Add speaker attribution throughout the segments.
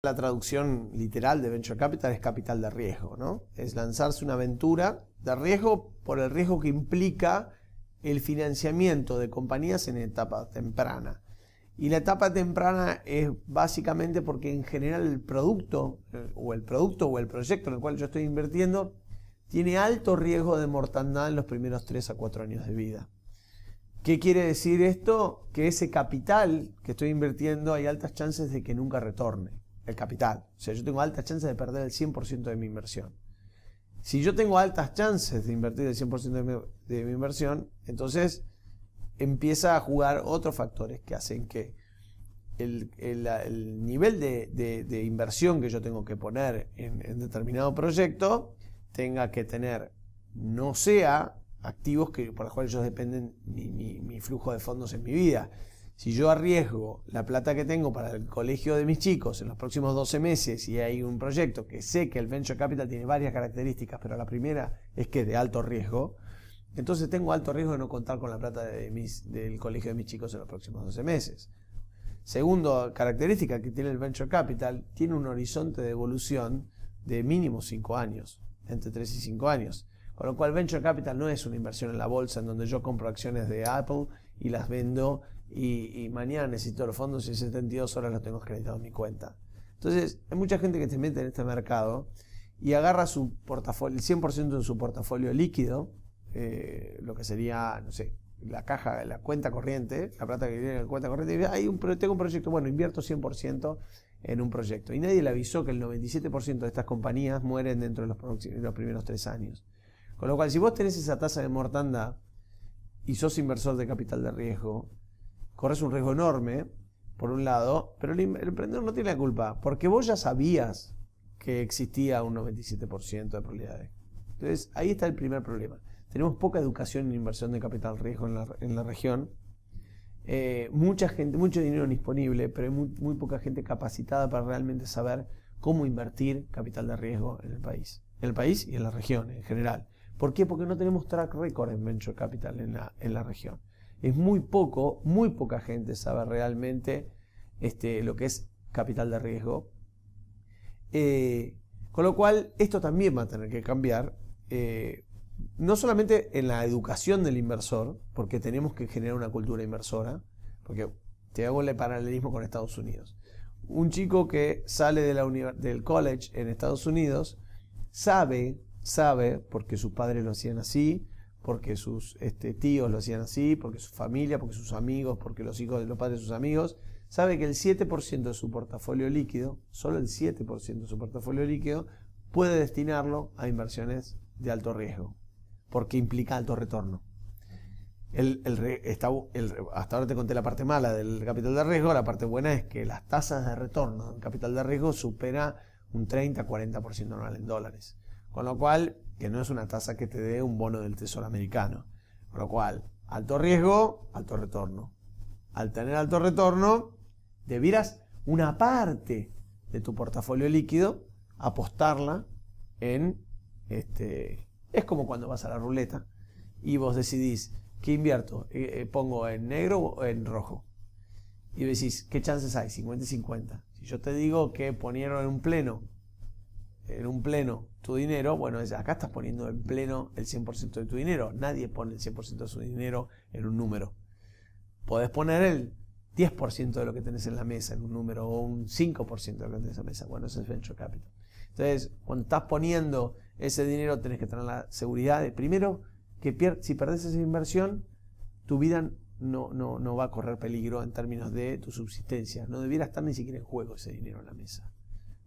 Speaker 1: La traducción literal de Venture Capital es capital de riesgo, ¿no? Es lanzarse una aventura de riesgo por el riesgo que implica el financiamiento de compañías en etapa temprana. Y la etapa temprana es básicamente porque en general el producto o el proyecto en el cual yo estoy invirtiendo tiene alto riesgo de mortandad en los primeros 3 a 4 años de vida. ¿Qué quiere decir esto? Que ese capital que estoy invirtiendo hay altas chances de que nunca retorne. El capital. O sea, yo tengo altas chances de perder el 100% de mi inversión. Si yo tengo altas chances de invertir el 100% de mi inversión, entonces empieza a jugar otros factores que hacen que el nivel de inversión que yo tengo que poner en determinado proyecto tenga que tener, no sea activos por los cuales ellos dependen mi flujo de fondos en mi vida. Si yo arriesgo la plata que tengo para el colegio de mis chicos en los próximos 12 meses y hay un proyecto que sé que el Venture Capital tiene varias características, pero la primera es que es de alto riesgo, entonces tengo alto riesgo de no contar con la plata del colegio de mis chicos en los próximos 12 meses. Segunda característica que tiene el Venture Capital, tiene un horizonte de evolución de mínimo 5 años, entre 3 y 5 años. Con lo cual Venture Capital no es una inversión en la bolsa en donde yo compro acciones de Apple y las vendo y mañana necesito los fondos y en 72 horas los tengo acreditados en mi cuenta. Entonces hay mucha gente que se mete en este mercado y agarra su portafolio, el 100% de su portafolio líquido, lo que sería, no sé, la caja, la cuenta corriente, la plata que tiene en la cuenta corriente, y tengo un proyecto, bueno, invierto 100% en un proyecto. Y nadie le avisó que el 97% de estas compañías mueren dentro de los primeros 3 años. Con lo cual, si vos tenés esa tasa de mortandad y sos inversor de capital de riesgo, corres un riesgo enorme, por un lado, pero el emprendedor no tiene la culpa, porque vos ya sabías que existía un 97% de probabilidades. Entonces, ahí está el primer problema. Tenemos poca educación en inversión de capital de riesgo en la región. Mucha gente, mucho dinero disponible, pero hay muy poca gente capacitada para realmente saber cómo invertir capital de riesgo en el país. En el país y en la región en general. ¿Por qué? Porque no tenemos track record en Venture Capital en la región. Es muy poca gente sabe realmente lo que es capital de riesgo. Con lo cual, esto también va a tener que cambiar. No solamente en la educación del inversor, porque tenemos que generar una cultura inversora, porque te hago el paralelismo con Estados Unidos. Un chico que sale del college en Estados Unidos sabe, porque sus padres lo hacían así, porque sus tíos lo hacían así, porque su familia, porque sus amigos, porque los hijos de los padres de sus amigos, sabe que el 7% de su portafolio líquido, solo el 7% de su portafolio líquido, puede destinarlo a inversiones de alto riesgo, porque implica alto retorno. Hasta ahora te conté la parte mala del capital de riesgo, la parte buena es que las tasas de retorno del capital de riesgo supera un 30-40% anual en dólares. Con lo cual, que no es una tasa que te dé un bono del Tesoro americano. Con lo cual, alto riesgo, alto retorno. Al tener alto retorno, debieras una parte de tu portafolio líquido apostarla en es como cuando vas a la ruleta y vos decidís ¿qué invierto? ¿Pongo en negro o en rojo? Y decís, ¿qué chances hay? 50 y 50. Si yo te digo que ponieron en un pleno tu dinero, bueno, acá estás poniendo en pleno el 100% de tu dinero. Nadie pone el 100% de su dinero en un número. Podés poner el 10% de lo que tenés en la mesa en un número o un 5% de lo que tenés en la mesa. Bueno, eso es Venture Capital. Entonces, cuando estás poniendo ese dinero, tenés que tener la seguridad de, primero, que si perdés esa inversión, tu vida no va a correr peligro en términos de tu subsistencia. No debiera estar ni siquiera en juego ese dinero en la mesa.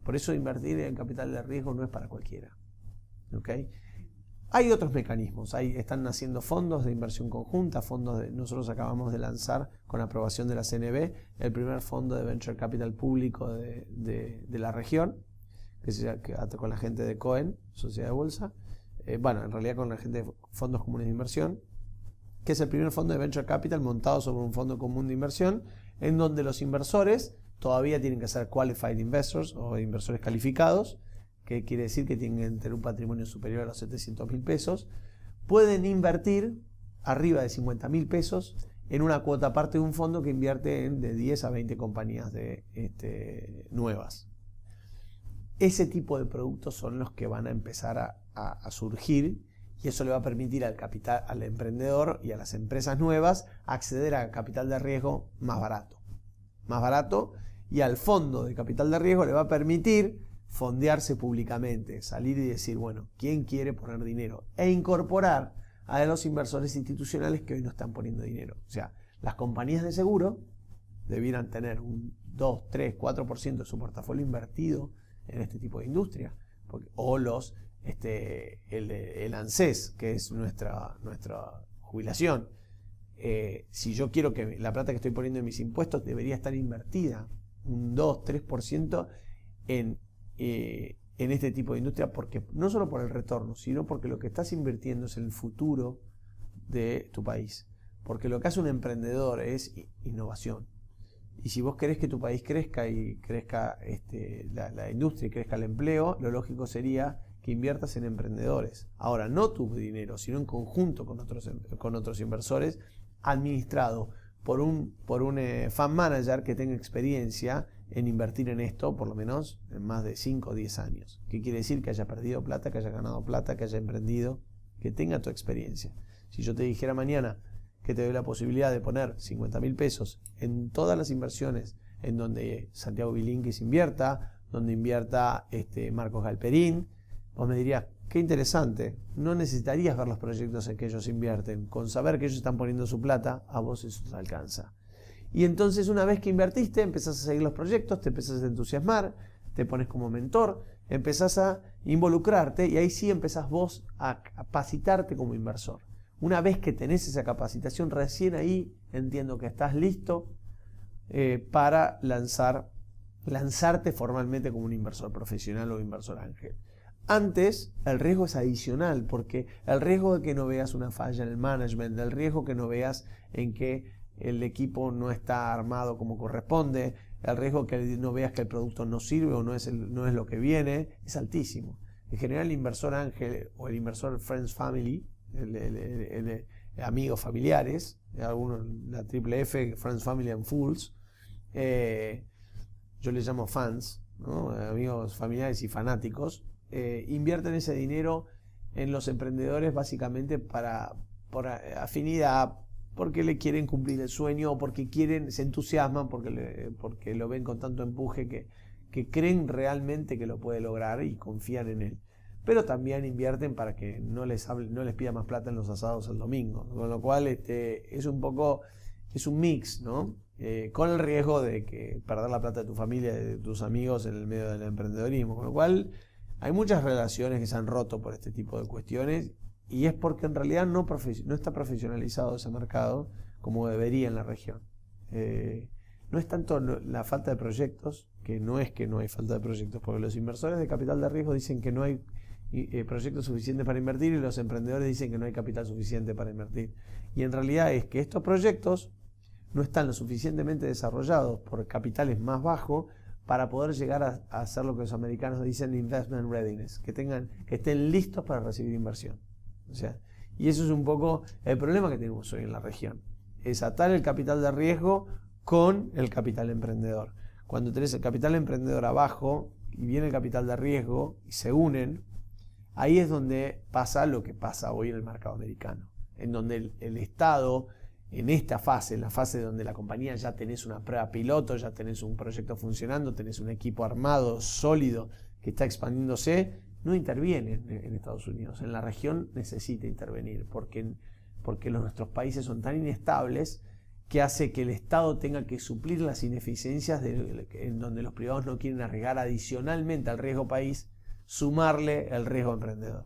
Speaker 1: Por eso invertir en capital de riesgo no es para cualquiera. ¿Okay? Hay otros mecanismos. Están naciendo fondos de inversión conjunta, nosotros acabamos de lanzar con aprobación de la CNB el primer fondo de Venture Capital público de la región, con la gente de Cohen, Sociedad de Bolsa. En realidad con la gente de fondos comunes de inversión, que es el primer fondo de Venture Capital montado sobre un fondo común de inversión, en donde los inversores todavía tienen que ser qualified investors o inversores calificados, que quiere decir que tienen que tener un patrimonio superior a los 700.000 pesos, pueden invertir arriba de 50.000 pesos en una cuota aparte de un fondo que invierte de 10 a 20 compañías nuevas. ese tipo de productos son los que van a empezar a surgir, y eso le va a permitir al capital, al emprendedor y a las empresas nuevas acceder a capital de riesgo más barato, y al fondo de capital de riesgo le va a permitir fondearse públicamente, salir y decir, bueno, ¿quién quiere poner dinero? E incorporar a los inversores institucionales que hoy no están poniendo dinero. O sea, las compañías de seguro debieran tener un 2, 3, 4% de su portafolio invertido en este tipo de industria. O el ANSES, que es nuestra jubilación. Si yo quiero que la plata que estoy poniendo en mis impuestos debería estar invertida un 2, 3% en este tipo de industria, porque no solo por el retorno, sino porque lo que estás invirtiendo es el futuro de tu país. Porque lo que hace un emprendedor es innovación. Y si vos querés que tu país crezca y crezca la industria y crezca el empleo, lo lógico sería que inviertas en emprendedores. Ahora, no tu dinero, sino en conjunto con otros inversores, administrado por un fund manager que tenga experiencia en invertir en esto, por lo menos en más de 5 o 10 años. ¿Qué quiere decir? Que haya perdido plata, que haya ganado plata, que haya emprendido, que tenga tu experiencia. Si yo te dijera mañana que te doy la posibilidad de poner 50.000 pesos en todas las inversiones en donde Santiago Bilinkis invierta, donde invierta Marcos Galperín, vos me dirías, qué interesante, no necesitarías ver los proyectos en que ellos invierten, con saber que ellos están poniendo su plata, a vos eso te alcanza. Y entonces una vez que invertiste, empezás a seguir los proyectos, te empezás a entusiasmar, te pones como mentor, empezás a involucrarte y ahí sí empezás vos a capacitarte como inversor. Una vez que tenés esa capacitación, recién ahí entiendo que estás listo para lanzarte formalmente como un inversor profesional o inversor ángel. Antes, el riesgo es adicional, porque el riesgo de que no veas una falla en el management, el riesgo que no veas en que el equipo no está armado como corresponde, el riesgo que no veas que el producto no sirve o no es lo que viene, es altísimo. En general, el inversor ángel o el inversor Friends Family, el amigos familiares, algunos, la triple F, Friends Family and Fools, yo les llamo fans, ¿no? Amigos familiares y fanáticos, invierten ese dinero en los emprendedores básicamente por afinidad, porque le quieren cumplir el sueño o porque se entusiasman, porque lo ven con tanto empuje que creen realmente que lo puede lograr y confían en él. Pero también invierten para que no les pida más plata en los asados el domingo, con lo cual es un mix, ¿no? Con el riesgo de que perder la plata de tu familia, de tus amigos en el medio del emprendedorismo, con lo cual hay muchas relaciones que se han roto por este tipo de cuestiones, y es porque en realidad no está profesionalizado ese mercado como debería en la región. No es tanto la falta de proyectos, que no hay falta de proyectos, porque los inversores de capital de riesgo dicen que no hay proyectos suficientes para invertir y los emprendedores dicen que no hay capital suficiente para invertir. Y en realidad es que estos proyectos no están lo suficientemente desarrollados por capitales más bajos para poder llegar a hacer lo que los americanos dicen investment readiness, que estén listos para recibir inversión. O sea, y eso es un poco el problema que tenemos hoy en la región, es atar el capital de riesgo con el capital emprendedor. Cuando tenés el capital emprendedor abajo y viene el capital de riesgo y se unen, ahí es donde pasa lo que pasa hoy en el mercado americano, en donde el Estado, en esta fase, en la fase donde la compañía ya tenés una prueba piloto, ya tenés un proyecto funcionando, tenés un equipo armado, sólido, que está expandiéndose, no interviene en Estados Unidos. En la región necesita intervenir, porque nuestros países son tan inestables que hace que el Estado tenga que suplir las ineficiencias en donde los privados no quieren arriesgar adicionalmente al riesgo país, sumarle el riesgo emprendedor.